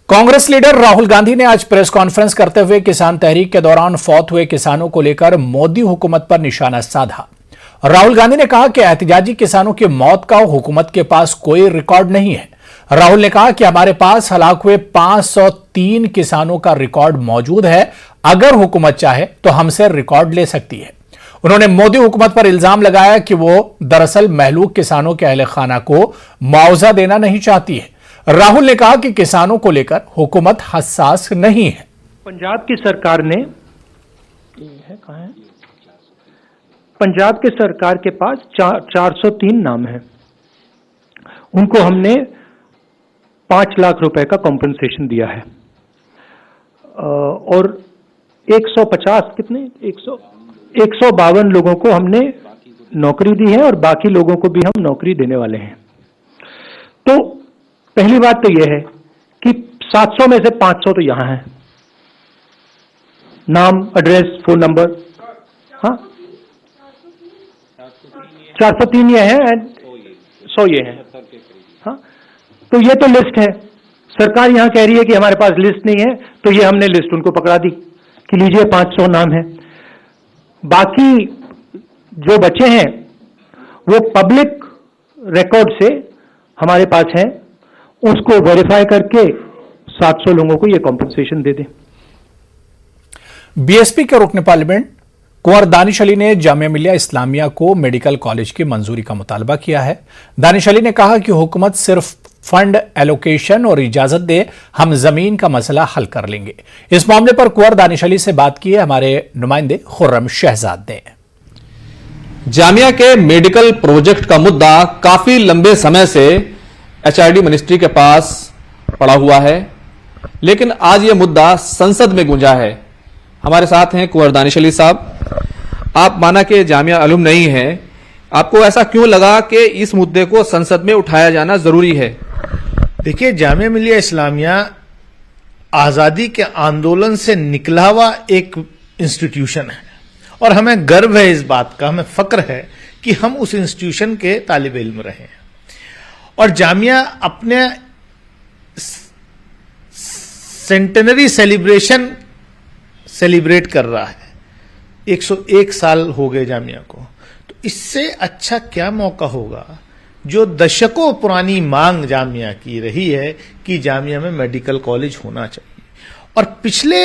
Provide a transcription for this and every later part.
Congress leader Rahul Gandhi ने आज press conference करते हुए किसान तहरीक के दौरान फौत हुए किसानों को लेकर मोदी हुकूमत पर निशाना साधा। राहुल गांधी ने कहा कि एहतिजाजी किसानों की मौत का हुकूमत के पास कोई रिकॉर्ड नहीं है। राहुल ने कहा कि हमारे पास हलाक हुए 503 किसानों का रिकॉर्ड मौजूद है, अगर हुकूमत चाहे तो हमसे रिकॉर्ड ले सकती है। उन्होंने मोदी हुकूमत पर इल्जाम लगाया कि वो दरअसल महलूक किसानों के अहले खाना को मुआवजा देना नहीं चाहती है। राहुल ने कहा कि किसानों को लेकर हुकूमत हसास नहीं है। पंजाब की सरकार ने कहां है? पंजाब के सरकार के पास 403 नाम है। उनको हमने 5 लाख रुपए का कॉम्पेंसेशन दिया है और 150 कितने 152 लोगों को हमने नौकरी दी है और बाकी लोगों को भी हम नौकरी देने वाले हैं। तो पहली बात तो यह है कि 700 में से 500 तो यहां है, नाम, एड्रेस, फोन नंबर। हाँ, 403 ये है एंड 100 ये है। हाँ, तो ये तो लिस्ट है। सरकार यहां कह रही है कि हमारे पास लिस्ट नहीं है, तो ये हमने लिस्ट उनको पकड़ा दी कि लीजिए 500 नाम है। बाकी जो बचे हैं वो पब्लिक रिकॉर्ड से हमारे पास है, उसको वेरीफाई करके 700 लोगों को ये कॉम्पेंसेशन दे दें। बीएसपी के रुकन पार्लियामेंट कुंवर दानिश अली ने जामिया मिलिया इस्लामिया को मेडिकल कॉलेज की मंजूरी का मुतालबा किया है। दानिश अली ने कहा कि हुकूमत सिर्फ फंड एलोकेशन और इजाजत दे, हम जमीन का मसला हल कर लेंगे। इस मामले पर कुंवर दानिश अली से बात की है हमारे नुमाइंदे खुर्रम शहजाद ने। जामिया के मेडिकल प्रोजेक्ट का मुद्दा काफी लंबे समय से एचआरडी मिनिस्ट्री के पास पड़ा हुआ है, लेकिन आज यह मुद्दा संसद में गूंजा है। हमारे साथ हैं कुंवर दानिश अली साहब। आप माना कि जामिया अलुम नहीं है, आपको ऐसा क्यों लगा कि इस मुद्दे को संसद में उठाया जाना जरूरी है? देखिए, जामिया मिलिया इस्लामिया आजादी के आंदोलन से निकला हुआ एक इंस्टीट्यूशन है और हमें गर्व है इस बात का, हमें फक्र है कि हम उस इंस्टीट्यूशन के तालिब इल्म रहे हैं। और जामिया अपने सेंटेनरी सेलिब्रेशन सेलिब्रेट कर रहा है, 101 साल हो गए जामिया को। तो इससे अच्छा क्या मौका होगा, जो दशकों पुरानी मांग जामिया की रही है कि जामिया में मेडिकल कॉलेज होना चाहिए। और पिछले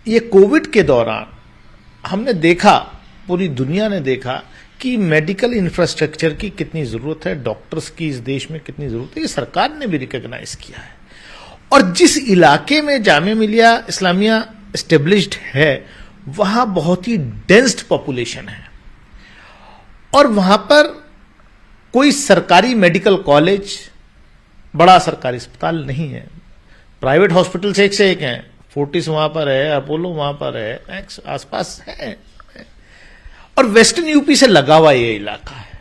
ये कोविड के दौरान हमने देखा, पूरी दुनिया ने देखा कि मेडिकल इंफ्रास्ट्रक्चर की कितनी जरूरत है, डॉक्टर्स की इस देश में कितनी जरूरत है, ये सरकार ने भी रिकॉग्नाइज किया है। और जिस इलाके में जामिया मिलिया इस्लामिया एस्टेब्लिश्ड है, वहां बहुत ही डेंस्ड पॉपुलेशन है और वहां पर कोई सरकारी मेडिकल कॉलेज, बड़ा सरकारी अस्पताल नहीं है। प्राइवेट हॉस्पिटल्स एक से एक हैं, फोर्टिस वहां पर है, अपोलो वहां पर है, आसपास है। और वेस्टर्न यूपी से लगा हुआ ये इलाका है,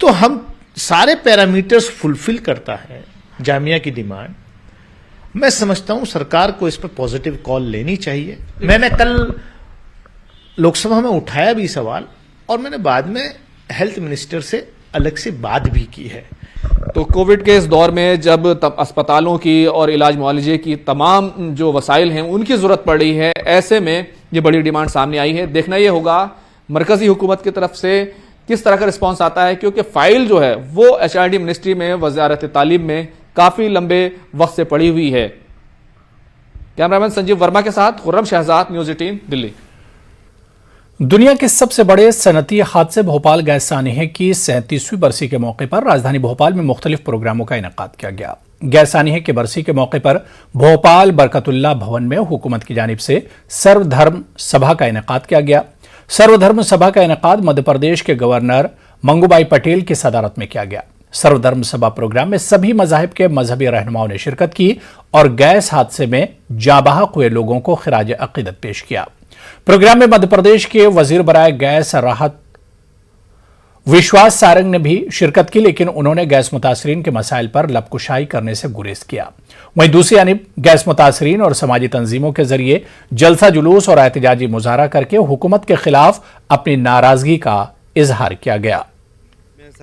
तो हम सारे पैरामीटर्स फुलफिल करता है जामिया की डिमांड। मैं समझता हूं सरकार को इस पर पॉजिटिव कॉल लेनी चाहिए। मैंने कल लोकसभा में उठाया भी सवाल और मैंने बाद में हेल्थ मिनिस्टर से अलग से बात भी की है। तो कोविड के इस दौर में जब अस्पतालों की और इलाज मुआलजे की तमाम जो वसाइल हैं उनकी जरूरत पड़ रही है, ऐसे में ये बड़ी डिमांड सामने आई है। देखना ये होगा मरकजी हुकूमत की तरफ से किस तरह का रिस्पांस आता है, क्योंकि फाइल जो है वो एचआरडी मिनिस्ट्री में वजारत तालीम में काफी लंबे वक्त से पड़ी हुई है। कैमरामैन संजीव वर्मा के साथ खुर्रम शहजाद, न्यूज़ 18 दिल्ली। दुनिया के सबसे बड़े सनती हादसे भोपाल गैस सानिहे की 37वीं बरसी के मौके पर राजधानी भोपाल में मुख्तलिफ प्रोग्रामों का इनेकाद किया गया। गैस सानिहे की बरसी के मौके पर भोपाल बरकतुल्लाह भवन में हुकूमत की जानिब से सर्वधर्म सभा का इनेकाद किया गया। सर्वधर्म सभा का इनेकाद मध्य प्रदेश के गवर्नर मंगूबाई पटेल की सदारत में किया गया। सर्वधर्म सभा प्रोग्राम में सभी मजाहिब के मजहबी रहनुमाओं ने शिरकत की और गैस हादसे में जाबाहक हुए लोगों को खिराज अकीदत पेश किया। प्रोग्राम में मध्य प्रदेश के वजीर बराए गैस राहत विश्वास सारंग ने भी शिरकत की, लेकिन उन्होंने गैस मुतासरीन के मसाइल पर लबकुशाई करने से गुरेज किया। वहीं दूसरी जानिब गैस मुतासरीन और समाजी तंजीमों के जरिए जलसा जुलूस और एहतजाजी मुजाहरा करके हुकूमत के खिलाफ अपनी नाराजगी का इजहार किया गया।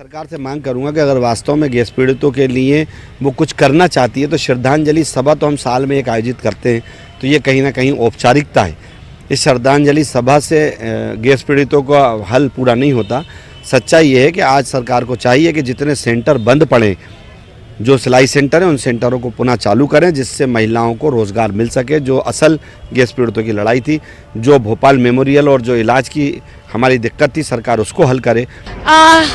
सरकार से मांग करूंगा कि अगर वास्तव में गैस पीड़ितों के लिए वो कुछ करना चाहती है तो श्रद्धांजलि सभा तो हम साल में एक आयोजित करते हैं, तो ये कहीं ना कहीं औपचारिकता है। इस श्रद्धांजलि सभा से गैस पीड़ितों का हल पूरा नहीं होता। सच्चाई ये है कि आज सरकार को चाहिए कि जितने सेंटर बंद पड़े, जो सिलाई सेंटर हैं, उन सेंटरों को पुनः चालू करें, जिससे महिलाओं को रोज़गार मिल सके। जो असल गैस पीड़ितों की लड़ाई थी, जो भोपाल मेमोरियल और जो इलाज की हमारी दिक्कत थी, सरकार उसको हल करे।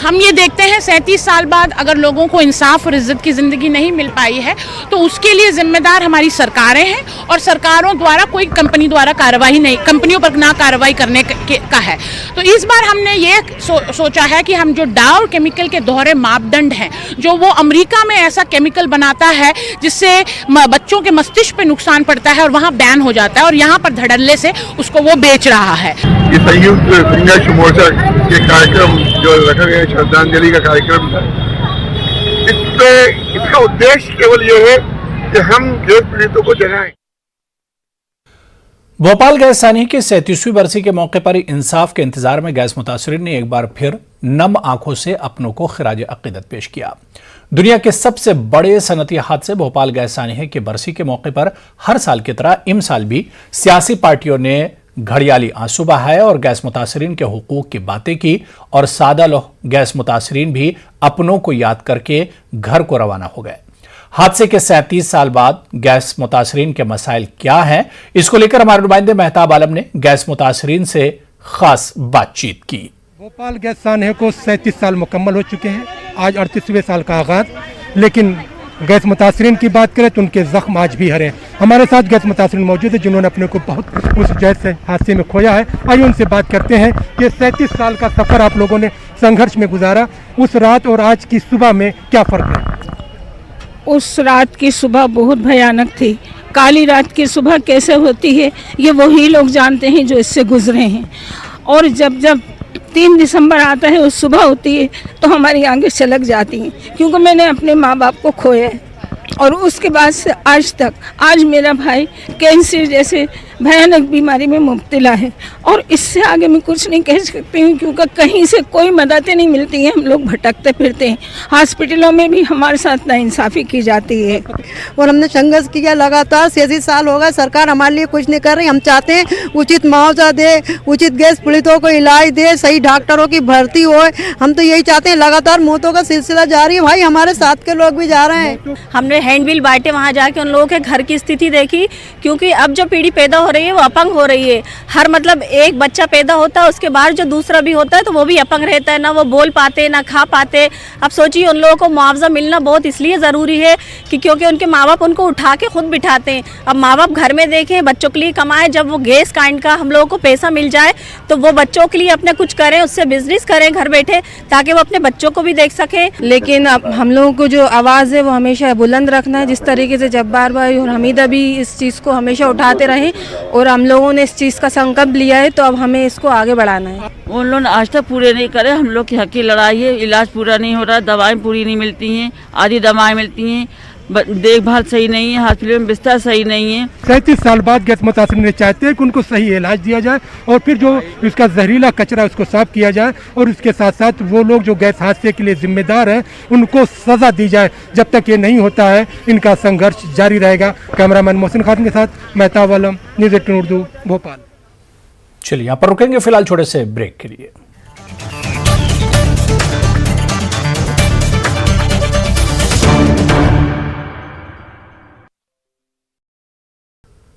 हम ये देखते हैं 37 साल बाद अगर लोगों को इंसाफ और इज्जत की ज़िंदगी नहीं मिल पाई है तो उसके लिए जिम्मेदार हमारी सरकारें हैं, और सरकारों द्वारा कोई कंपनी द्वारा कार्रवाई नहीं, कंपनियों पर ना कार्रवाई करने का है। तो इस बार हमने ये सोचा है कि हम जो डाउ केमिकल के दोहरे मापदंड हैं, जो वो अमेरिका में ऐसा केमिकल बनाता है जिससे बच्चों के मस्तिष्क पे नुकसान पड़ता है और वहाँ बैन हो जाता है, और यहाँ पर धड़ल्ले से उसको वो बेच रहा है। ये संयुक्त संघर्ष मोर्चा के कार्यक्रम जो रखा गया श्रद्धांजलि का कार्यक्रम था, इसका उद्देश्य केवल ये है कि हम गैस पीड़ितों को जगाएं। भोपाल गैस सानी की 37वीं बरसी के मौके पर इंसाफ के इंतजार में गैस मुतासरीन ने एक बार फिर नम आंखों से अपनों को खिराज अकीदत पेश किया। दुनिया के सबसे बड़े सनती हादसे भोपाल गैस सानी की बरसी के मौके पर हर साल की तरह इम साल भी सियासी पार्टियों ने घड़ियाली आंसू बहाए और गैस मुतासरीन के हुकूक की बातें की, और सादा लोग गैस मुतासरीन भी अपनों को याद करके घर को रवाना हो गए। हादसे के 37 साल बाद गैस मुतासरीन के मसाइल क्या हैं, इसको लेकर हमारे नुमाइंदे मेहताब आलम ने गैस मुतासरीन से खास बातचीत की। भोपाल गैस सानी को 37 साल मुकम्मल हो चुके हैं, आज 38वें साल का आगाज। लेकिन गैस मुतासरीन की बात करें तो उनके जख्म आज भी हरे हैं। हमारे साथ गैस मुतासरीन मौजूद है जिन्होंने अपने को बहुत उस जैसे हादसे में खोया है। आइए उनसे बात करते हैं कि 37 साल का सफ़र आप लोगों ने संघर्ष में गुजारा, उस रात और आज की सुबह में क्या फ़र्क है? उस रात की सुबह बहुत भयानक थी। काली रात की सुबह कैसे होती है ये वही लोग जानते हैं जो इससे गुजरे हैं। और जब 3 दिसंबर आता है, उस सुबह होती है तो हमारी आंखें छलक जाती हैं, क्योंकि मैंने अपने माँ बाप को खोया है। और उसके बाद से आज तक, आज मेरा भाई कैंसर जैसे भयानक बीमारी में मुब्तला है, और इससे आगे मैं कुछ नहीं कह सकती हूँ, क्योंकि कहीं से कोई मददें नहीं मिलती हैं। हम लोग भटकते फिरते हैं, हॉस्पिटलों में भी हमारे साथ नाइंसाफ़ी की जाती है। और हमने संघर्ष किया लगातार, 36 साल हो गए, सरकार हमारे लिए कुछ नहीं कर रही। हम चाहते हैं उचित मुआवजा दे, उचित गैस पीड़ितों को इलाज दे, सही डॉक्टरों की भर्ती हो। हम तो यही चाहते हैं। लगातार मौतों का सिलसिला जारी है भाई, हमारे साथ के लोग भी जा रहे हैं। हमने हैंडबिल बांटे, वहाँ जाके उन लोगों के घर की स्थिति देखी, क्योंकि अब जो पीढ़ी पैदा हो रही है वो अपंग हो रही है। हर मतलब एक बच्चा पैदा होता है, उसके बाद जो दूसरा भी होता है तो वो भी अपंग रहता है, ना वो बोल पाते ना खा पाते। अब सोचिए उन लोगों को मुआवजा मिलना बहुत इसलिए ज़रूरी है कि क्योंकि उनके माँ बाप उनको उठा के खुद बिठाते हैं। अब माँ बाप घर में देखें, बच्चों के लिए कमाएं, जब वो गैस काइंड का हम लोगों को पैसा मिल जाए तो वो बच्चों के लिए अपने कुछ करें, उससे बिजनेस करें घर बैठे, ताकि वो अपने बच्चों को भी देख सकें। लेकिन अब हम लोगों को जो आवाज़ है वो हमेशा बुलंद रखना है, जिस तरीके से जब्बार भाई और हमीदा भी इस चीज़ को हमेशा उठाते रहे, और हम लोगों ने इस चीज़ का संकल्प लिया है, तो अब हमें इसको आगे बढ़ाना है। उन लोग आज तक पूरे नहीं करे, हम लोग की हक की लड़ाई है। इलाज पूरा नहीं हो रहा, दवाएं पूरी नहीं मिलती हैं, आधी दवाएं मिलती हैं, देखभाल सही नहीं है, हॉस्पिटल में बिस्तर सही नहीं है। 37 साल बाद गैस मुतासरीन चाहते हैं कि उनको सही इलाज दिया जाए, और फिर जो इसका जहरीला कचरा उसको साफ किया जाए, और उसके साथ साथ वो लोग जो गैस हादसे के लिए जिम्मेदार हैं उनको सजा दी जाए। जब तक ये नहीं होता है इनका संघर्ष जारी रहेगा। कैमरामैन मोहसिन खान के साथ मेहताब आलम, न्यूज़ 18 उर्दू, भोपाल। चलिए यहाँ पर रुकेंगे फिलहाल छोटे से ब्रेक के लिए।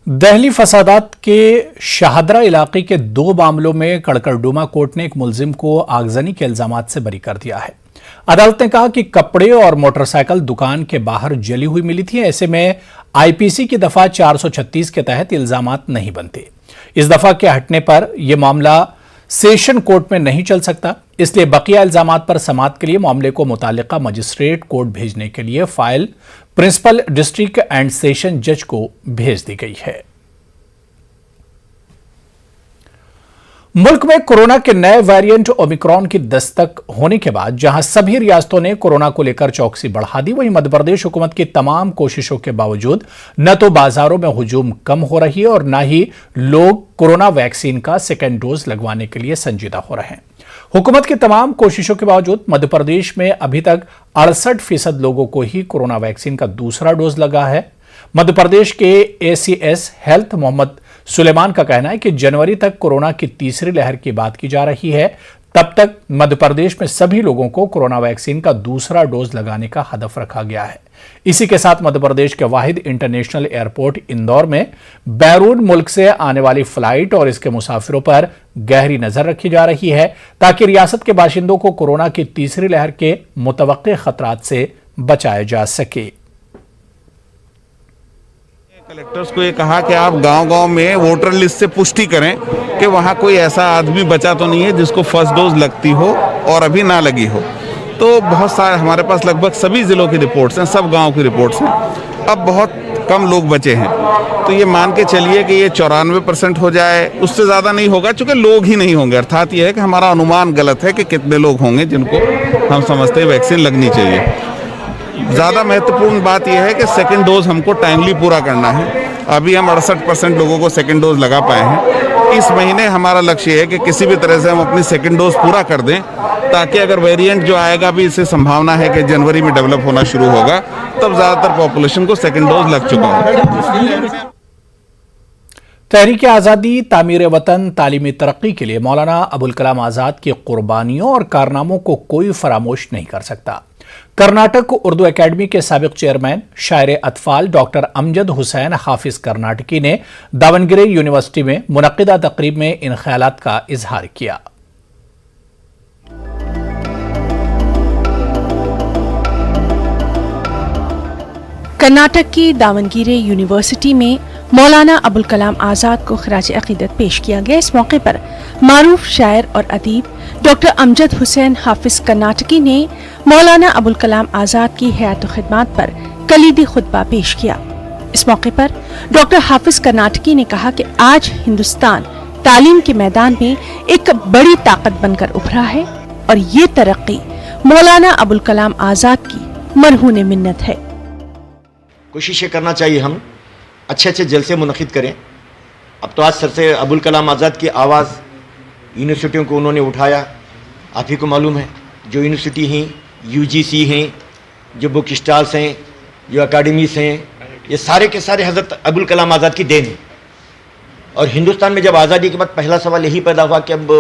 दहली फसादात के शाहदरा इलाके के 2 मामलों में कड़कड़डूमा कोर्ट ने एक मुलजिम को आगजनी के इल्जामात से बरी कर दिया है। अदालत ने कहा कि कपड़े और मोटरसाइकिल दुकान के बाहर जली हुई मिली थी, ऐसे में आईपीसी की दफा 436 के तहत इल्जामात नहीं बनते। इस दफा के हटने पर यह मामला सेशन कोर्ट में नहीं चल सकता, इसलिए बकिया इल्जामात पर समाअत के लिए मामले को मुतालिका मजिस्ट्रेट कोर्ट भेजने के लिए file principal district and session जज को भेज दी गई है। मुल्क में कोरोना के नए वेरिएंट ओमिक्रॉन की दस्तक होने के बाद जहां सभी रियासतों ने कोरोना को लेकर चौकसी बढ़ा दी, वहीं मध्य प्रदेश हुकूमत की तमाम कोशिशों के बावजूद न तो बाजारों में हुजूम कम हो रही है और न ही लोग कोरोना वैक्सीन का सेकेंड डोज लगवाने के लिए संजीदा हो रहे हैं। हुकूमत की तमाम कोशिशों के बावजूद मध्य प्रदेश में अभी तक 68% लोगों को ही कोरोना वैक्सीन का दूसरा डोज लगा है। मध्य प्रदेश के एसीएस हेल्थ मोहम्मद सुलेमान का कहना है कि जनवरी तक कोरोना की तीसरी लहर की बात की जा रही है, तब तक मध्य प्रदेश में सभी लोगों को कोरोना वैक्सीन का दूसरा डोज लगाने का हदफ रखा गया है। इसी के साथ मध्य प्रदेश के वाहिद इंटरनेशनल एयरपोर्ट इंदौर में बैरून मुल्क से आने वाली फ्लाइट और इसके मुसाफिरों पर गहरी नजर रखी जा रही है, ताकि रियासत के बाशिंदों को कोरोना की तीसरी लहर के मुतवक्के खतरात से बचाया जा सके। कलेक्टर्स को ये कहा कि आप गांव-गांव में वोटर लिस्ट से पुष्टि करें कि वहां कोई ऐसा आदमी बचा तो नहीं है जिसको फर्स्ट डोज लगती हो और अभी ना लगी हो। तो बहुत सारे हमारे पास लगभग सभी जिलों की रिपोर्ट्स हैं, सब गांव की रिपोर्ट्स हैं। अब बहुत कम लोग बचे हैं, तो ये मान के चलिए कि ये 94% हो जाए, उससे ज़्यादा नहीं होगा, चूँकि लोग ही नहीं होंगे। अर्थात ये है कि हमारा अनुमान गलत है कि कितने लोग होंगे जिनको हम समझते हैं वैक्सीन लगनी चाहिए। ज़्यादा महत्वपूर्ण बात यह है कि सेकेंड डोज हमको टाइमली पूरा करना है। अभी हम 68% लोगों को सेकेंड डोज लगा पाए हैं। इस महीने हमारा लक्ष्य है कि किसी भी तरह से हम अपनी सेकेंड डोज पूरा कर दें, ताकि अगर वेरिएंट जो आएगा भी इससे संभावना है कि जनवरी में डेवलप होना शुरू होगा, तब ज़्यादातर पॉपुलेशन को सेकेंड डोज लग चुका है। तहरीक आज़ादी, तामीर वतन, तालीमी तरक्की के लिए मौलाना अबुल कलाम आज़ाद की कुर्बानियों और कारनामों को कोई फरामोश नहीं कर सकता। कर्नाटक उर्दू एकेडमी के साबिक चेयरमैन शायर अतफाल डॉक्टर अमजद हुसैन हाफिज कर्नाटकी ने दावनगिरी यूनिवर्सिटी में मुनक्किदा तकरीब में इन ख्यालात का इजहार किया। कर्नाटक की दावनगिरी यूनिवर्सिटी में मौलाना अबुल कलाम आज़ाद को खराज अकीदत पेश किया गया। इस मौके पर मारूफ शायर और अदीब डॉक्टर अमजद हुसैन हाफिज कर्नाटकी ने मौलाना अबुल कलाम आज़ाद की हयात व खिदमत पर कलीदी खुतबा पेश किया। इस मौके पर डॉक्टर हाफिज कर्नाटकी ने कहा कि आज हिंदुस्तान तालीम के मैदान में एक बड़ी ताकत बनकर उभरा है और ये तरक्की मौलाना अबुल कलाम आज़ाद की मरहून मिन्नत है। कोशिश करना चाहिए हम अच्छे जलसे मुनक़िद करें। अब तो आज सर से अबुल कलाम आज़ाद की आवाज़ यूनिवर्सिटियों को उन्होंने उठाया। आप ही को मालूम है, जो यूनिवर्सिटी हैं, यूजीसी हैं, जो बुक स्टॉल्स हैं, जो अकेडमीज़ हैं, ये सारे के सारे हज़रत अबुल कलाम आज़ाद की देन है। और हिंदुस्तान में जब आज़ादी के बाद पहला सवाल यही पैदा हुआ कि अब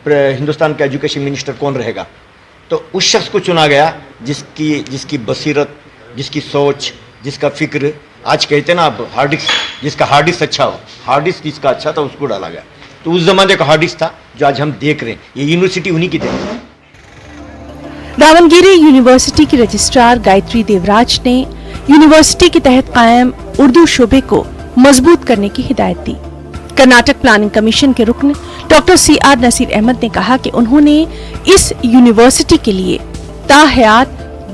हिंदुस्तान का एजुकेशन मिनिस्टर कौन रहेगा, तो उस शख्स को चुना गया जिसकी बसीरत, जिसकी सोच, जिसका फिक्र, आज कहते ना आप हार्ड डिस्क, जिसका हार्ड डिस्क अच्छा हो, हार्ड डिस्क जिसका अच्छा था उसको डाला गया। तो उस जमाने का हार्ड डिस्क था जो आज हम देख रहे हैं। ये यूनिवर्सिटी उन्हीं की देन है। दावनगिरी यूनिवर्सिटी की रजिस्ट्रार गायत्री देवराज ने यूनिवर्सिटी के तहत कायम उर्दू शोबे को मजबूत करने की हिदायत दी। कर्नाटक प्लानिंग कमीशन के रुकन डॉक्टर CR नसीर अहमद ने कहा कि उन्होंने इस यूनिवर्सिटी के लिए ताहयात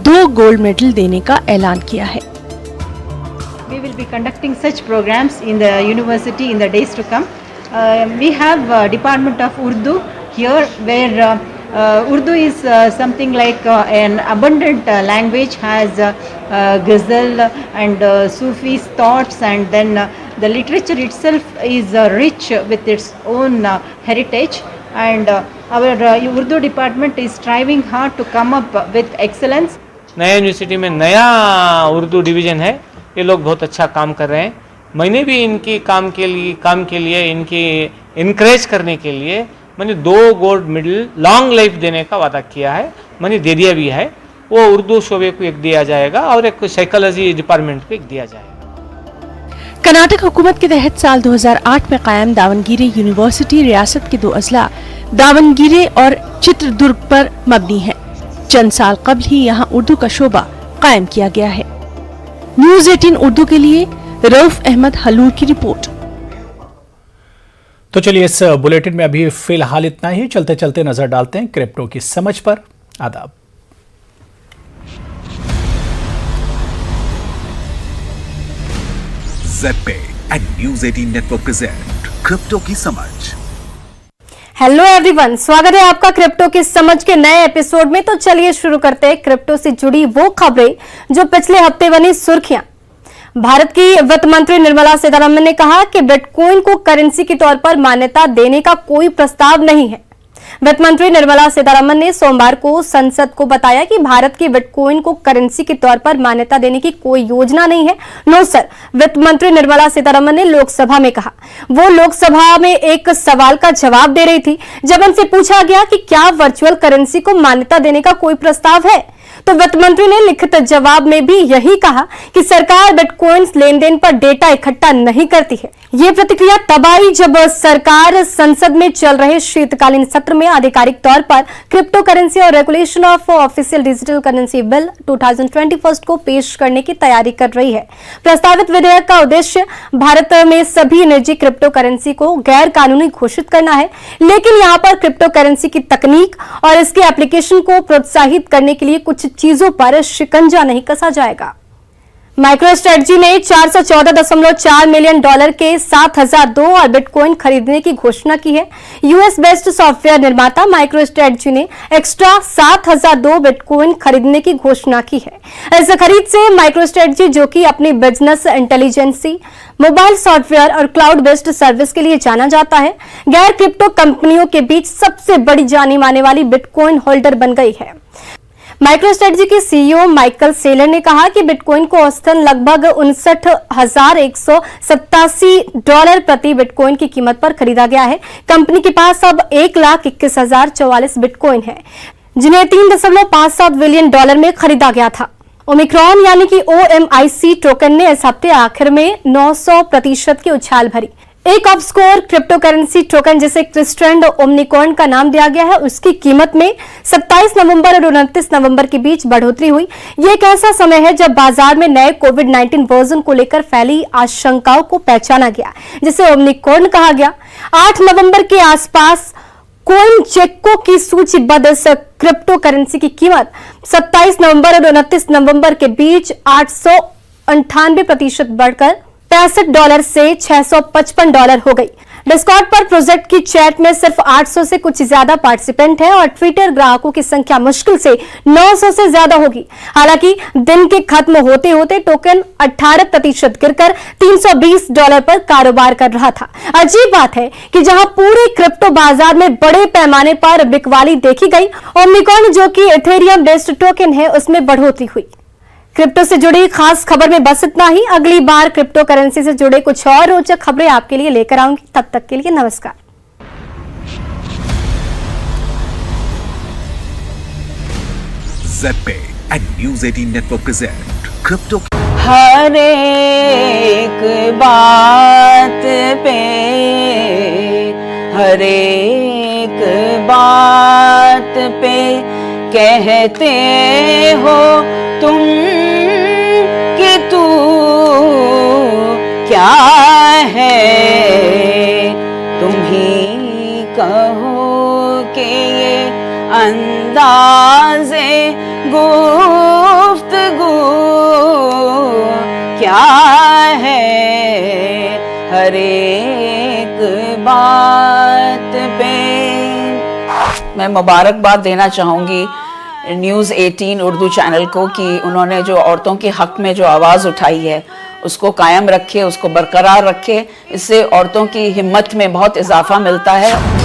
2 गोल्ड मेडल देने का ऐलान किया है। We will be conducting such programs in the university in the days to come. We have Department of Urdu here, where Urdu is something like an abundant language, has ghazal and Sufi's thoughts, and then the literature itself is rich with its own heritage. And our Urdu department is striving hard to come up with excellence. नया university में नया Urdu division है, ये लोग बहुत अच्छा काम कर रहे हैं। मैंने भी इनकी काम के लिए इनकी इनकरेज करने के लिए मैंने 2 गोल्ड मेडल लॉन्ग लाइफ देने का वादा किया है। मैंने दे दिया भी है। वो उर्दू शोबे को एक दिया जाएगा और एक साइकोलॉजी डिपार्टमेंट को एक दिया जाएगा। कर्नाटक हुकूमत के तहत साल 2008 में कायम दावनगिरी यूनिवर्सिटी रियासत के 2 अजला दावनगिरी और चित्रदुर्ग पर मबनी है। चंद साल कबल ही यहाँ उर्दू का शोबा कायम किया गया है। न्यूज़ 18 उर्दू के लिए रऊफ अहमद हलूर की रिपोर्ट। तो चलिए इस बुलेटिन में अभी फिलहाल इतना ही। चलते चलते नजर डालते हैं क्रिप्टो की समझ पर। आदाब। Z and news 18 network present crypto की समझ। हेलो एवरीवन, स्वागत है आपका क्रिप्टो की समझ के नए एपिसोड में। तो चलिए शुरू करते हैं क्रिप्टो से जुड़ी वो खबरें जो पिछले हफ्ते बनी सुर्खियां। भारत की वित्त मंत्री निर्मला सीतारमण ने कहा कि बिटकॉइन को करेंसी के तौर पर मान्यता देने का कोई प्रस्ताव नहीं है। वित्त मंत्री निर्मला सीतारमण ने सोमवार को संसद को बताया कि भारत की बिटकॉइन को करेंसी के तौर पर मान्यता देने की कोई योजना नहीं है। नो सर, वित्त मंत्री निर्मला सीतारमण ने लोकसभा में कहा। वो लोकसभा में एक सवाल का जवाब दे रही थी जब उनसे पूछा गया कि क्या वर्चुअल करेंसी को मान्यता देने का कोई प्रस्ताव है, तो वित्त मंत्री ने लिखित जवाब में भी यही कहा कि सरकार बिटकॉइन लेनदेन पर डेटा इकट्ठा नहीं करती है। ये प्रतिक्रिया तब आई जब सरकार संसद में चल रहे शीतकालीन सत्र में आधिकारिक तौर पर क्रिप्टो करेंसी और regulation of official digital currency bill 2021 को पेश करने की तैयारी कर रही है। प्रस्तावित विधेयक का उद्देश्य भारत में सभी निजी क्रिप्टो करेंसी को गैर कानूनी घोषित करना है, लेकिन यहाँ पर क्रिप्टो करेंसी की तकनीक और इसके एप्लीकेशन को प्रोत्साहित करने के लिए कुछ चीजों पर शिकंजा नहीं कसा जाएगा। माइक्रोस्ट्रेटजी ने $414.4 मिलियन के 7002 और बिटकॉइन खरीदने की घोषणा की है। यूएस बेस्ड सॉफ्टवेयर निर्माता माइक्रोस्ट्रेटजी ने एक्स्ट्रा 7002 बिटकॉइन खरीदने की घोषणा की है। इस खरीद से माइक्रोस्ट्रेटजी, जो कि अपनी बिजनेस इंटेलिजेंसी, मोबाइल सॉफ्टवेयर और क्लाउड बेस्ड सर्विस के लिए जाना जाता है, गैर क्रिप्टो कंपनियों के बीच सबसे बड़ी जानी माने वाली बिटकॉइन होल्डर बन गई है। माइक्रोस्ट्रेटजी के सीईओ माइकल सेलर ने कहा कि बिटकॉइन को औसतन लगभग $59,187 प्रति बिटकॉइन की कीमत पर खरीदा गया है। कंपनी के पास अब 1,21,044 बिटकॉइन है, जिन्हें $3.57 बिलियन में खरीदा गया था। ओमिक्रॉन यानी कि OMIC टोकन ने इस हफ्ते आखिर में 900% की उछाल भरी। एक ऑब्सक्योर क्रिप्टो करेंसी टोकन, जिसे क्रिस्टेंड ओमनिकॉर्न का नाम दिया गया है, उसकी कीमत में 27 नवंबर और 29 नवंबर के बीच बढ़ोतरी हुई। ये एक ऐसा समय है जब बाजार में नए कोविड-19 वर्जन को लेकर फैली आशंकाओं को पहचाना गया, जिसे ओमनिकॉर्न कहा गया। 8 नवंबर के आसपास कोइनचेको की सूचीबद्ध इस क्रिप्टो करेंसी की कीमत 27 नवंबर और 29 नवंबर के बीच 898% बढ़कर $65 से $655 हो गई। डिस्कॉर्ड पर प्रोजेक्ट की चैट में सिर्फ 800 से कुछ ज्यादा पार्टिसिपेंट हैं और ट्विटर ग्राहकों की संख्या मुश्किल से 900 से ज्यादा होगी। हालांकि दिन के खत्म होते होते टोकन 18% गिरकर $320 पर कारोबार कर रहा था। अजीब बात है कि जहां पूरे क्रिप्टो बाजार में बड़े पैमाने पर बिकवाली देखी गई, ओमनिकॉर्न, जो कि इथेरियम बेस्ड टोकन है, उसमें बढ़ोतरी हुई। क्रिप्टो से जुड़ी खास खबर में बस इतना ही। अगली बार क्रिप्टो करेंसी से जुड़े कुछ और रोचक खबरें आपके लिए लेकर आऊंगी। तब तक के लिए नमस्कार। ZebPay and news 18 network present crypto. हर एक बात पे, हर एक बात पे कहते हो तुम कि तू क्या है, तुम ही कहो कि ये अंदाज़े गुफ्तगू क्या है, हर एक बात पे। मैं मुबारकबाद देना चाहूँगी न्यूज़ 18 उर्दू चैनल को कि उन्होंने जो औरतों के हक में जो आवाज़ उठाई है उसको कायम रखे, उसको बरकरार रखे। इससे औरतों की हिम्मत में बहुत इजाफा मिलता है।